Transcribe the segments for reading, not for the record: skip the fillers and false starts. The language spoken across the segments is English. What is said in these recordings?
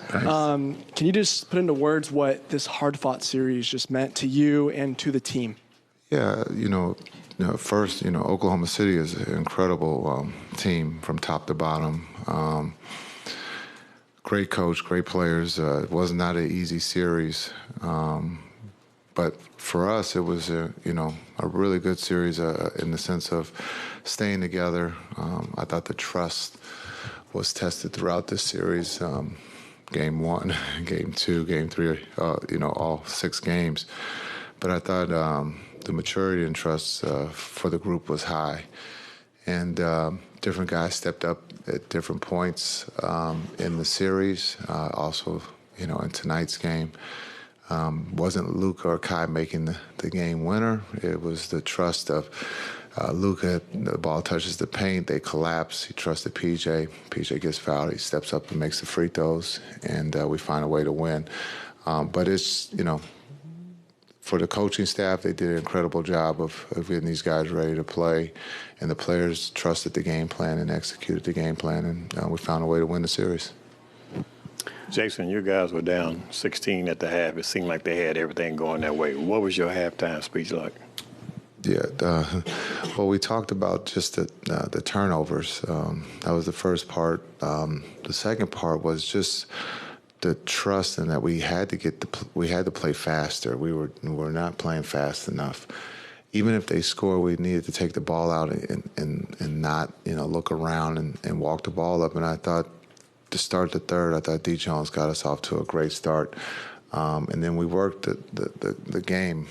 Can you just put into words what this hard-fought series just meant to you and to the team? Yeah, first, Oklahoma City is an incredible team from top to bottom. Great coach, great players. It was not an easy series, but for us, it was a really good series in the sense of staying together. I thought the trust was tested throughout this series. Game 1, Game 2, Game 3, all 6 games. But I thought the maturity and trust for the group was high. And different guys stepped up at different points in the series. Also, in tonight's game, wasn't Luka or Kai making the game winner. It was the trust of Luka. The ball touches the paint, they collapse. He trusted PJ. PJ gets fouled. He steps up and makes the free throws, and we find a way to win. But it's, for the coaching staff, they did an incredible job of getting these guys ready to play, and the players trusted the game plan and executed the game plan, and we found a way to win the series. Jason, you guys were down 16 at the half. It seemed like they had everything going their way. What was your halftime speech like? Yeah, well, we talked about just the turnovers. That was the first part. The second part was just the trust in that we had to play faster. We were not playing fast enough. Even if they score, we needed to take the ball out and not look around and walk the ball up. And I thought to start the third, I thought D. Jones got us off to a great start. And then we worked the game,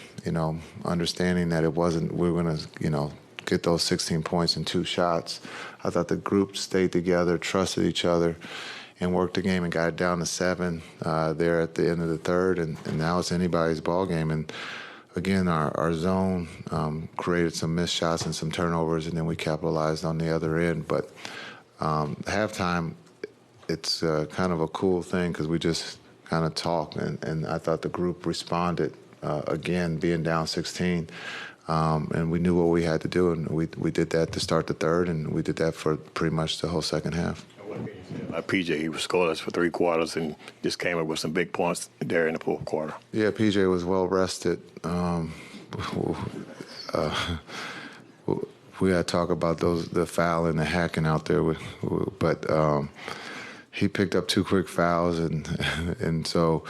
understanding that we were going to, get those 16 points in 2 shots. I thought the group stayed together, trusted each other, and worked the game and got it down to 7 there at the end of the third. And now it's anybody's ball game. And again, our zone created some missed shots and some turnovers, and then we capitalized on the other end. But halftime, it's kind of a cool thing because we just kind of talk, and I thought the group responded again, being down 16, and we knew what we had to do, and we did that to start the third, and we did that for pretty much the whole second half. PJ, he was scoreless for 3 quarters and just came up with some big points there in the fourth quarter. Yeah, PJ was well rested. We had to talk about the foul and the hacking out there, but he picked up 2 quick fouls, and so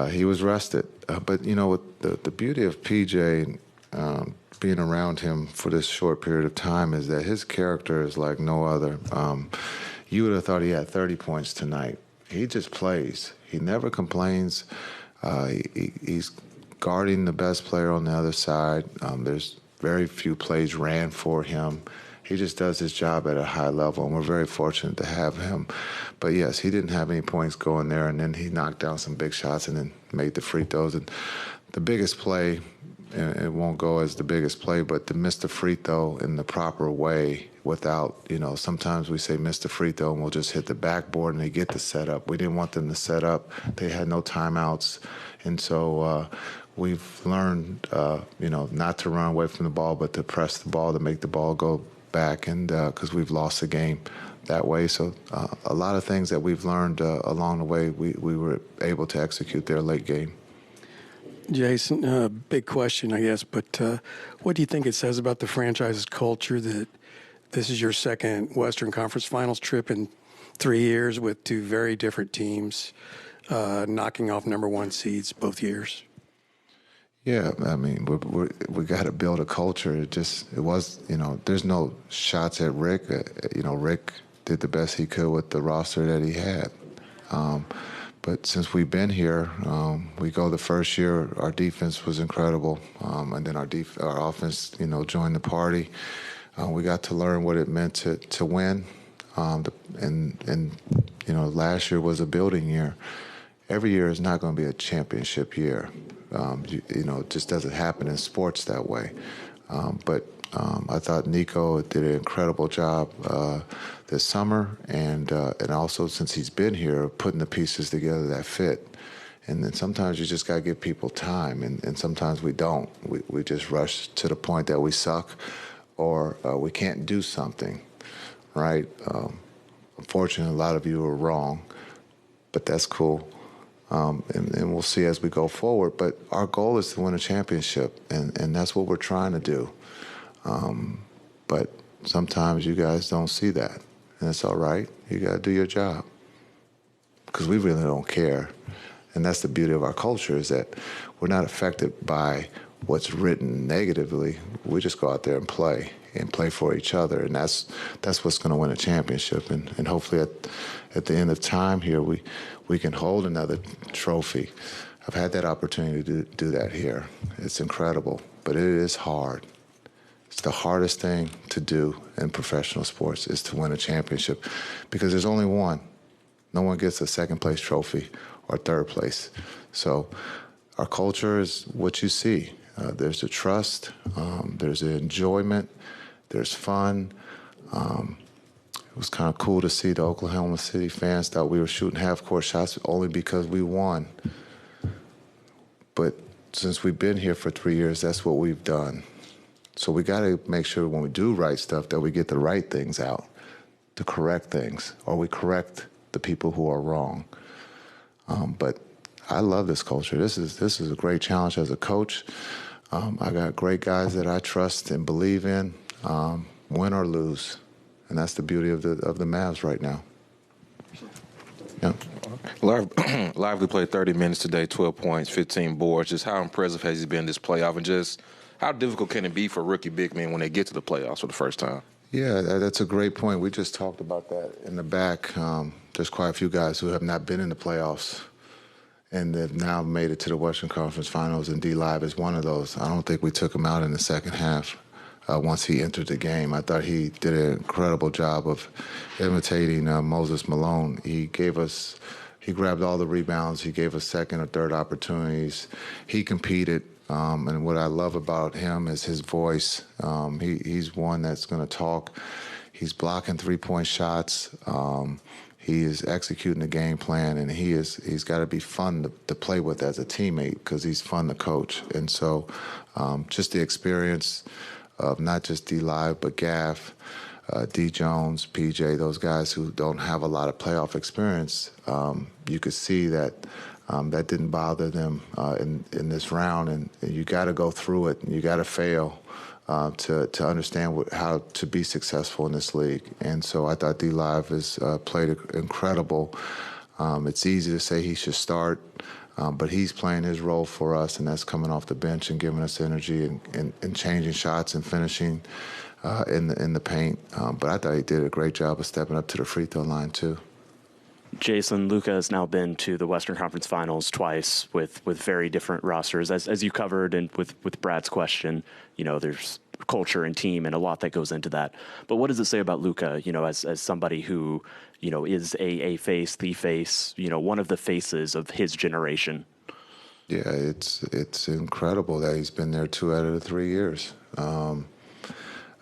he was rested. But the beauty of PJ being around him for this short period of time is that his character is like no other. You would have thought he had 30 points tonight. He just plays. He never complains. He's guarding the best player on the other side. There's very few plays ran for him. He just does his job at a high level, and we're very fortunate to have him. But, yes, he didn't have any points going there, and then he knocked down some big shots and then made the free throws. And the biggest play, and it won't go as the biggest play, but to miss the free throw in the proper way without, sometimes we say miss the free throw and we'll just hit the backboard and they get the setup. We didn't want them to set up. They had no timeouts. And so we've learned, not to run away from the ball, but to press the ball, to make the ball go back, and because we've lost the game that way. So a lot of things that we've learned along the way, we were able to execute their late game. Jason, big question, I guess, but what do you think it says about the franchise's culture that this is your second Western Conference Finals trip in 3 years with 2 very different teams knocking off number 1 seeds both years? Yeah, I mean, we got to build a culture. It was, there's no shots at Rick. Rick did the best he could with the roster that he had. But since we've been here, we go the first year, our defense was incredible. And then our offense, joined the party. We got to learn what it meant to win. Last year was a building year. Every year is not going to be a championship year. It just doesn't happen in sports that way. But I thought Nico did an incredible job this summer, and also since he's been here, putting the pieces together that fit. And then sometimes you just got to give people time, and sometimes we don't. We just rush to the point that we suck or we can't do something, right? Unfortunately, a lot of you are wrong. but that's cool. And we'll see as we go forward. But our goal is to win a championship, and that's what we're trying to do. But sometimes you guys don't see that, and it's all right. You got to do your job because we really don't care. And that's the beauty of our culture, is that we're not affected by what's written negatively. We just go out there and play for each other, and that's what's going to win a championship. And hopefully at the end of time here, we can hold another trophy. I've had that opportunity to do that here. It's incredible, but it is hard. It's the hardest thing to do in professional sports, is to win a championship, because there's only one. No one gets a second place trophy or third place. So our culture is what you see. There's the trust, there's the enjoyment, there's fun. It was kind of cool to see the Oklahoma City fans thought we were shooting half-court shots only because we won. But since we've been here for 3 years, that's what we've done. So we got to make sure when we do right stuff that we get the right things out, to correct things, or we correct the people who are wrong. But I love this culture. This is a great challenge as a coach. I got great guys that I trust and believe in, win or lose, and that's the beauty of the Mavs right now. Yeah. Lively played 30 minutes today, 12 points, 15 boards. Just how impressive has he been this playoff, and just how difficult can it be for rookie big men when they get to the playoffs for the first time? Yeah, that's a great point. We just talked about that in the back. There's quite a few guys who have not been in the playoffs, and they've now made it to the Western Conference Finals, and D-Live is one of those. I don't think we took him out in the second half once he entered the game. I thought he did an incredible job of imitating Moses Malone. He grabbed all the rebounds. He gave us second or third opportunities. He competed. And what I love about him is his voice. He's one that's going to talk. He's blocking three-point shots. He is executing the game plan, and he's got to be fun to play with as a teammate, because he's fun to coach. And so just the experience of not just D-Live, but Gaff, D. Jones, PJ, those guys who don't have a lot of playoff experience, you could see that that didn't bother them in this round. And you got to go through it, and you got to fail to understand how to be successful in this league. And so I thought D-Live has played incredible. It's easy to say he should start, but he's playing his role for us, and that's coming off the bench and giving us energy and changing shots and finishing in the paint. But I thought he did a great job of stepping up to the free throw line too. Jason, Luka has now been to the Western Conference Finals twice with very different rosters. As you covered, and with Brad's question, there's culture and team and a lot that goes into that. But what does it say about Luka, as somebody who, is a face, the face, one of the faces of his generation? Yeah, it's incredible that he's been there 2 out of the 3 years.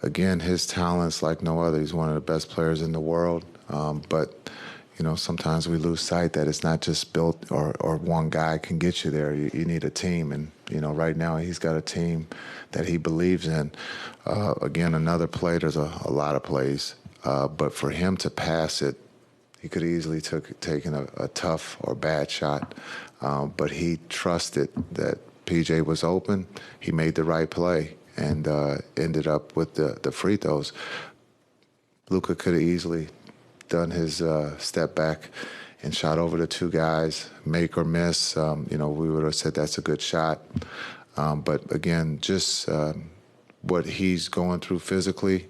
Again, his talent's like no other. He's one of the best players in the world. But sometimes we lose sight that it's not just built or one guy can get you there. You need a team. And, right now he's got a team that he believes in. Again, another play, there's a lot of plays. But for him to pass it, he could easily taken a tough or bad shot. But he trusted that PJ was open. He made the right play and ended up with the free throws. Luka could have easily done his step back and shot over the two guys, make or miss. We would have said that's a good shot. But again, just what he's going through physically,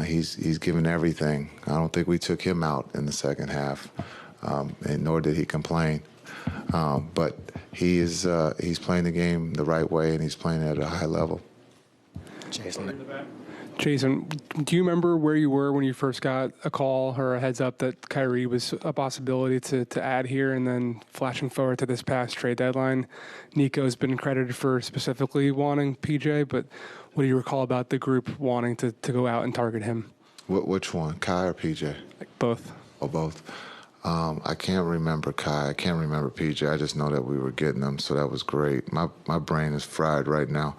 he's given everything. I don't think we took him out in the second half, and nor did he complain. But he's playing the game the right way, and he's playing at a high level. Jason, do you remember where you were when you first got a call or a heads up that Kyrie was a possibility to add here? And then flashing forward to this past trade deadline, Nico's been credited for specifically wanting PJ, but what do you recall about the group wanting to go out and target him? Which one, Kai or PJ? Both. Oh, both. I can't remember Kai. I can't remember PJ. I just know that we were getting them, so that was great. My brain is fried right now.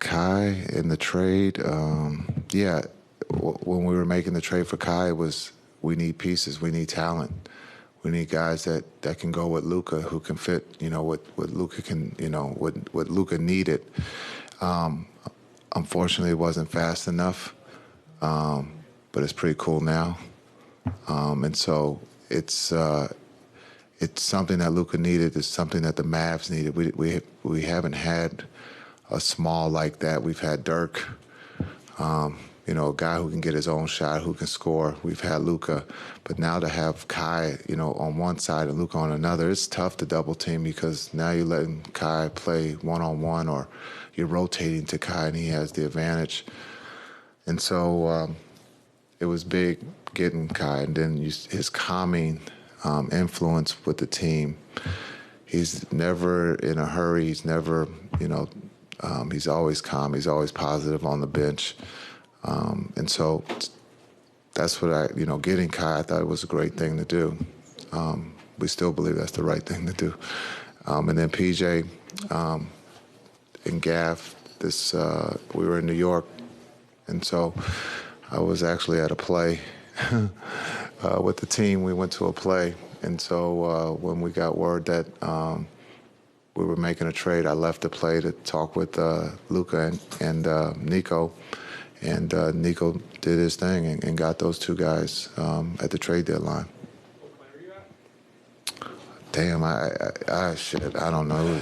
Kai in the trade, when we were making the trade for Kai, it was we need pieces, we need talent. We need guys that can go with Luka, who can fit, what Luka can, what Luka needed. Unfortunately, it wasn't fast enough, but it's pretty cool now. And so it's something that Luka needed. It's something that the Mavs needed. We haven't had a small like that. We've had Dirk, a guy who can get his own shot, who can score. We've had Luka, but now to have Kai, on one side and Luka on another, it's tough to double team because now you're letting Kai play one-on-one, or you're rotating to Kai and he has the advantage. And so it was big getting Kai, and then his calming influence with the team. He's never in a hurry. He's never, he's always calm. He's always positive on the bench. And so that's what getting Kai, I thought it was a great thing to do. We still believe that's the right thing to do. And then PJ and Gav, we were in New York, and so I was actually at a play with the team. We went to a play, and so when we got word that we were making a trade, I left the play to talk with Luka and Nico. And Nico did his thing and got those two guys at the trade deadline. What player are you at? Damn, I don't know.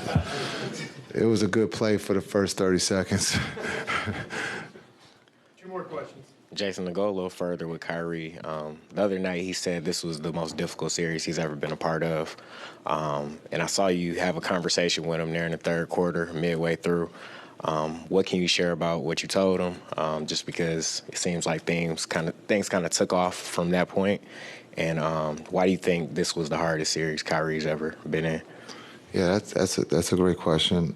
It was a good play for the first 30 seconds. 2 more questions. Jason, to go a little further with Kyrie, the other night he said this was the most difficult series he's ever been a part of. And I saw you have a conversation with him there in the third quarter, midway through. What can you share about what you told him? Just because it seems like things kind of took off from that point. And why do you think this was the hardest series Kyrie's ever been in? Yeah, that's a great question,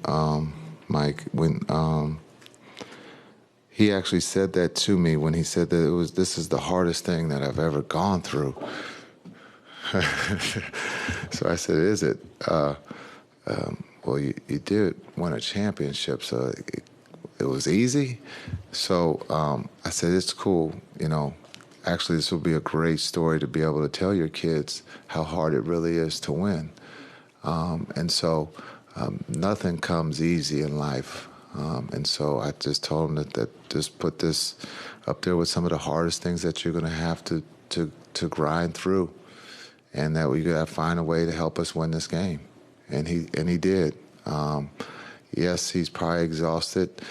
Mike. When he actually said that to me, when he said that this is the hardest thing that I've ever gone through. So I said, "Is it?" Well, you did win a championship, so it was easy. So I said, it's cool. Actually, this will be a great story to be able to tell your kids how hard it really is to win. And so nothing comes easy in life. And so I just told him that just put this up there with some of the hardest things that you're going to have to grind through, and that we got to find a way to help us win this game. And he did. Yes, he's probably exhausted.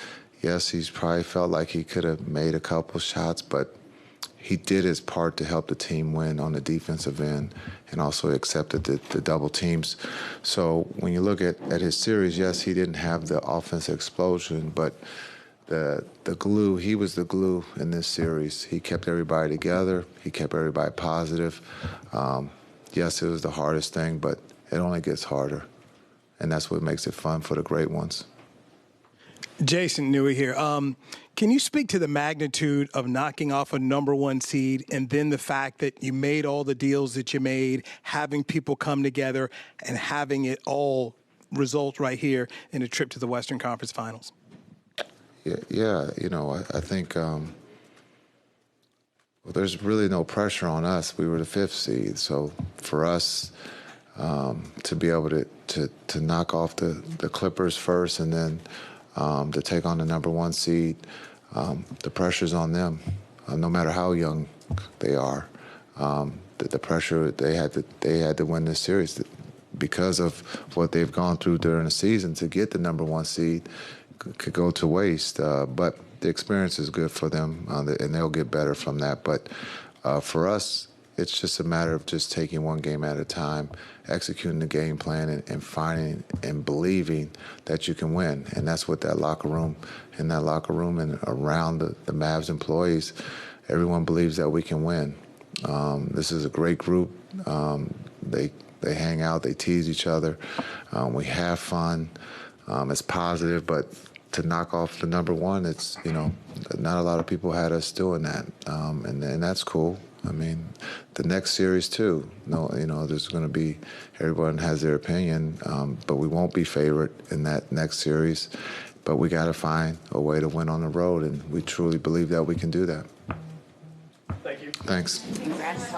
Yes, he's probably felt like he could have made a couple shots, but he did his part to help the team win on the defensive end, and also accepted the double teams. So when you look at his series, yes, he didn't have the offensive explosion, but the glue, he was the glue in this series. He kept everybody together. He kept everybody positive. Yes, it was the hardest thing, but it only gets harder, and that's what makes it fun for the great ones. Jason Newey here. Can you speak to the magnitude of knocking off a #1 seed, and then the fact that you made all the deals that you made, having people come together, and having it all result right here in a trip to the Western Conference Finals? Yeah. I think there's really no pressure on us. We were the 5th seed, so for us to be able to knock off the Clippers first, and then to take on the #1 seed, the pressure's on them, no matter how young they are. The pressure, they had to win this series because of what they've gone through during the season. To get the #1 seed could go to waste, but the experience is good for them, and they'll get better from that. But for us, it's just a matter of just taking one game at a time, executing the game plan, and finding and believing that you can win. And that's what that locker room and around the Mavs employees, everyone believes that we can win. This is a great group. They hang out, they tease each other. We have fun. It's positive, but to knock off the #1, it's, not a lot of people had us doing that. And that's cool. I mean, the next series too. There's going to be, everyone has their opinion, but we won't be favored in that next series. But we got to find a way to win on the road, and we truly believe that we can do that. Thanks. Congrats.